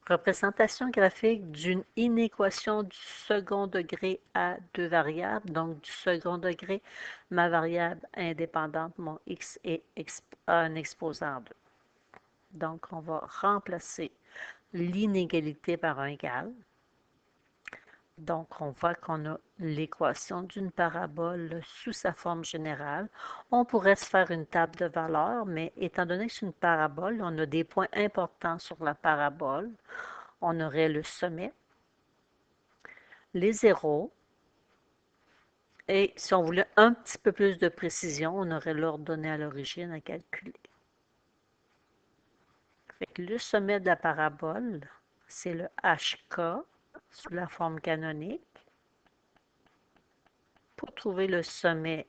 Représentation graphique d'une inéquation du second degré à deux variables. Donc, du second degré, ma variable indépendante, mon x est un exposant 2. Donc, on va remplacer l'inégalité par un égal. Donc, on voit qu'on a l'équation d'une parabole sous sa forme générale. On pourrait se faire une table de valeurs, mais étant donné que c'est une parabole, on a des points importants sur la parabole. On aurait le sommet, les zéros, et si on voulait un petit peu plus de précision, on aurait l'ordonnée à l'origine à calculer. Fait que le sommet de la parabole, c'est le HK sous la forme canonique. Pour trouver le sommet,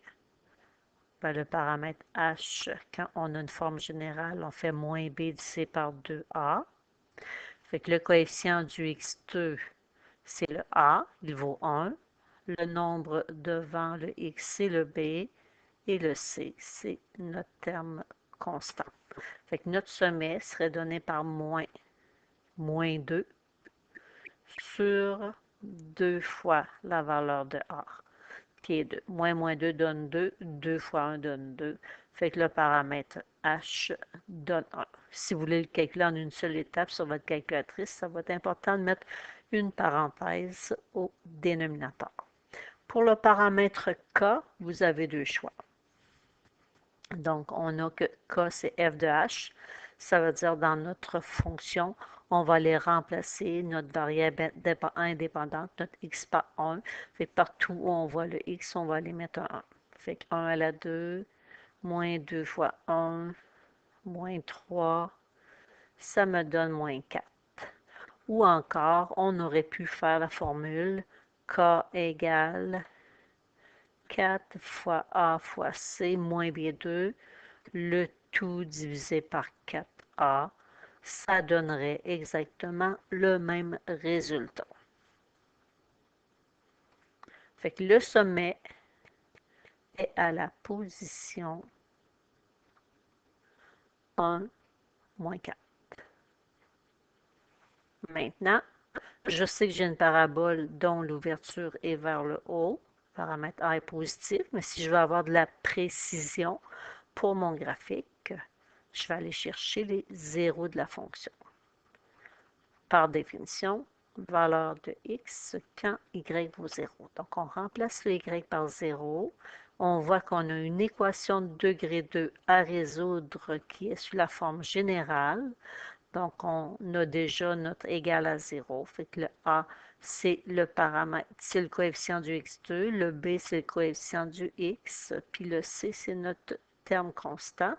ben, le paramètre h, quand on a une forme générale, on fait moins b divisé par 2a. Fait que le coefficient du x2, c'est le a, il vaut 1. Le nombre devant le x, c'est le b. Et le c, c'est notre terme constant. Fait que notre sommet serait donné par moins 2 sur 2 fois la valeur de a, qui est 2. Moins 2 donne 2, 2 fois 1 donne 2. Fait que le paramètre h donne 1. Si vous voulez le calculer en une seule étape sur votre calculatrice, ça va être important de mettre une parenthèse au dénominateur. Pour le paramètre k, vous avez deux choix. Donc, on a que k, c'est f de h. Ça veut dire dans notre fonction, on va aller remplacer notre variable indépendante, notre x par 1. Fait que partout où on voit le x, on va aller mettre un 1. Fait que 1 à la 2, moins 2 fois 1, moins 3, ça me donne moins 4. Ou encore, on aurait pu faire la formule k égale 4 fois a fois c moins b2, le tout divisé par 4a, ça donnerait exactement le même résultat. Fait que le sommet est à la position 1, moins 4. Maintenant, je sais que j'ai une parabole dont l'ouverture est vers le haut. Le paramètre A est positif, mais si je veux avoir de la précision pour mon graphique, je vais aller chercher les zéros de la fonction. Par définition, valeur de x quand y vaut 0. Donc, on remplace le y par 0. On voit qu'on a une équation de degré 2 à résoudre qui est sous la forme générale. Donc, on a déjà notre égal à 0. Fait que le a, c'est le paramètre, c'est le coefficient du x2. Le b, c'est le coefficient du x. Puis le c, c'est notre terme constant.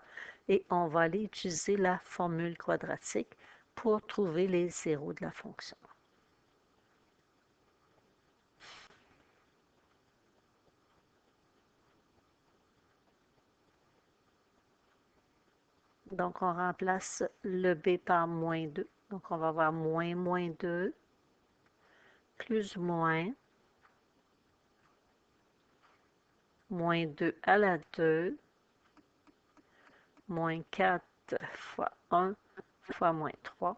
Et on va aller utiliser la formule quadratique pour trouver les zéros de la fonction. Donc, on remplace le b par moins 2. Donc, on va avoir moins 2, plus moins 2 à la 2, moins 4 fois 1 fois moins 3,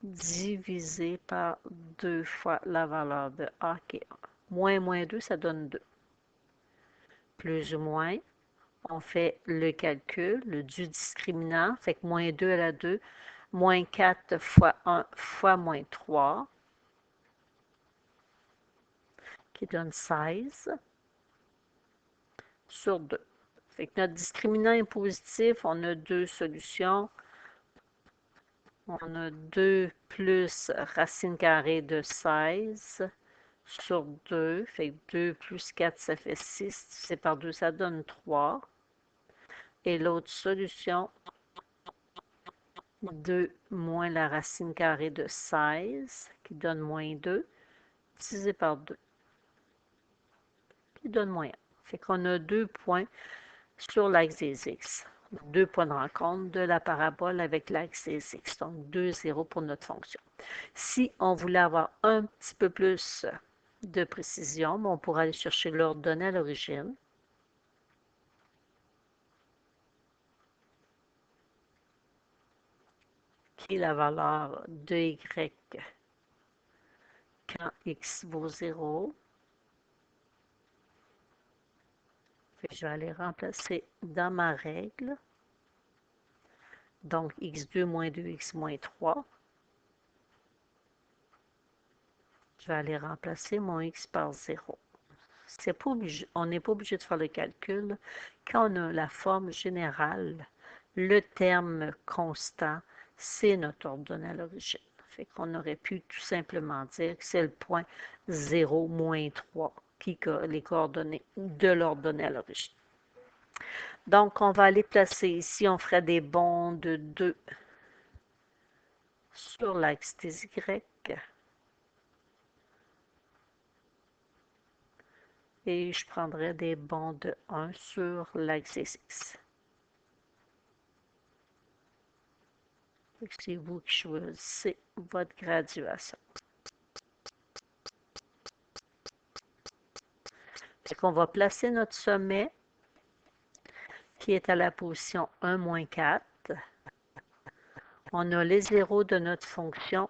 divisé par 2 fois la valeur de a qui est 1. Moins 2, ça donne 2. Plus ou moins, on fait le calcul, du discriminant, fait que moins 2 à la 2, moins 4 fois 1 fois moins 3, qui donne 16 sur 2. Fait que notre discriminant est positif, on a deux solutions. On a 2 plus racine carrée de 16 sur 2. Fait que 2 plus 4, ça fait 6. Divisé par 2, ça donne 3. Et l'autre solution, 2 moins la racine carrée de 16, qui donne moins 2, divisé par 2, qui donne moins 1. Fait qu'on a 2 points sur l'axe des x. 2 points de rencontre de la parabole avec l'axe des x. Donc, 2 0 pour notre fonction. Si on voulait avoir un petit peu plus de précision, on pourrait aller chercher l'ordonnée à l'origine. et la valeur de y quand x vaut 0. Je vais aller remplacer dans ma règle. Donc, x2 moins 2x moins 3. Je vais aller remplacer mon x par 0. On n'est pas obligé de faire le calcul. Quand on a la forme générale, le terme constant, c'est notre ordonnée à l'origine. Fait qu'on aurait pu tout simplement dire que c'est le point 0 moins 3 qui est les coordonnées de l'ordonnée à l'origine. Donc, on va aller placer ici, on ferait des bonds de 2 sur l'axe des Y. Et je prendrai des bonds de 1 sur l'axe des X. C'est vous qui choisissez votre graduation. Fait qu'on va placer notre sommet qui est à la position 1 moins 4. On a les zéros de notre fonction.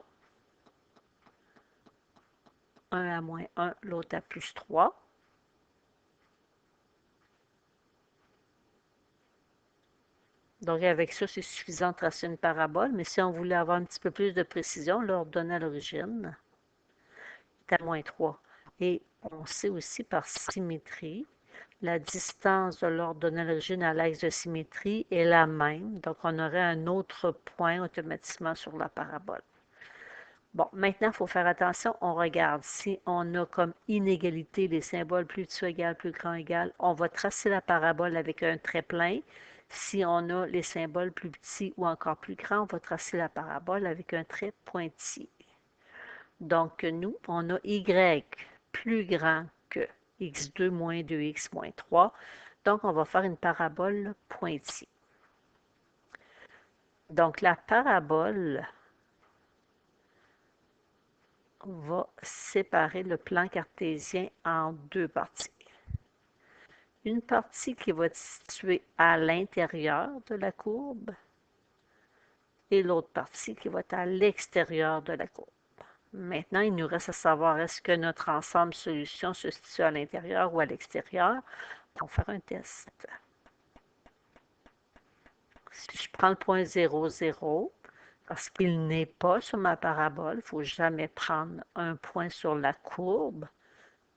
1 à moins 1, l'autre à plus 3. Donc, avec ça, c'est suffisant de tracer une parabole. Mais si on voulait avoir un petit peu plus de précision, l'ordonnée à l'origine est à moins 3. Et on sait aussi par symétrie, la distance de l'ordonnée à l'origine à l'axe de symétrie est la même. Donc, on aurait un autre point automatiquement sur la parabole. Bon, maintenant, il faut faire attention. On regarde. Si on a comme inégalité les symboles plus petit égal, plus grand égal, on va tracer la parabole avec un trait plein. Si on a les symboles plus petits ou encore plus grands, on va tracer la parabole avec un trait pointillé. Donc, nous, on a y plus grand que x2 moins 2x moins 3. Donc, on va faire une parabole pointillée. Donc, la parabole va séparer le plan cartésien en deux parties. Une partie qui va être située à l'intérieur de la courbe et l'autre partie qui va être à l'extérieur de la courbe. Maintenant, il nous reste à savoir est-ce que notre ensemble solution se situe à l'intérieur ou à l'extérieur. On va faire un test. Si je prends le point 0, 0, parce qu'il n'est pas sur ma parabole, il ne faut jamais prendre un point sur la courbe.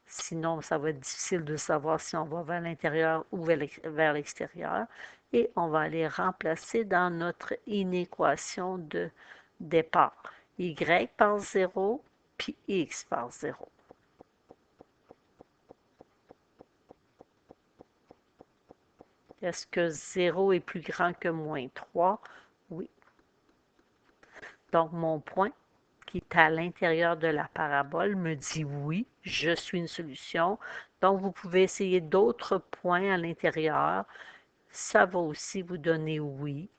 Sinon, ça va être difficile de savoir si on va vers l'intérieur ou vers l'extérieur. Et on va aller remplacer dans notre inéquation de départ. Y par 0, puis x par 0. Est-ce que 0 est plus grand que moins 3? Oui. Donc, mon point qui est à l'intérieur de la parabole me dit oui, je suis une solution. Donc, vous pouvez essayer d'autres points à l'intérieur. Ça va aussi vous donner oui,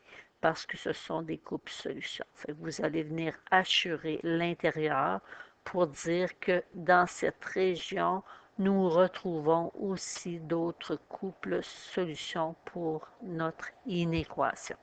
parce que ce sont des couples solutions. Fait que vous allez venir assurer l'intérieur pour dire que dans cette région, nous retrouvons aussi d'autres couples solutions pour notre inéquation.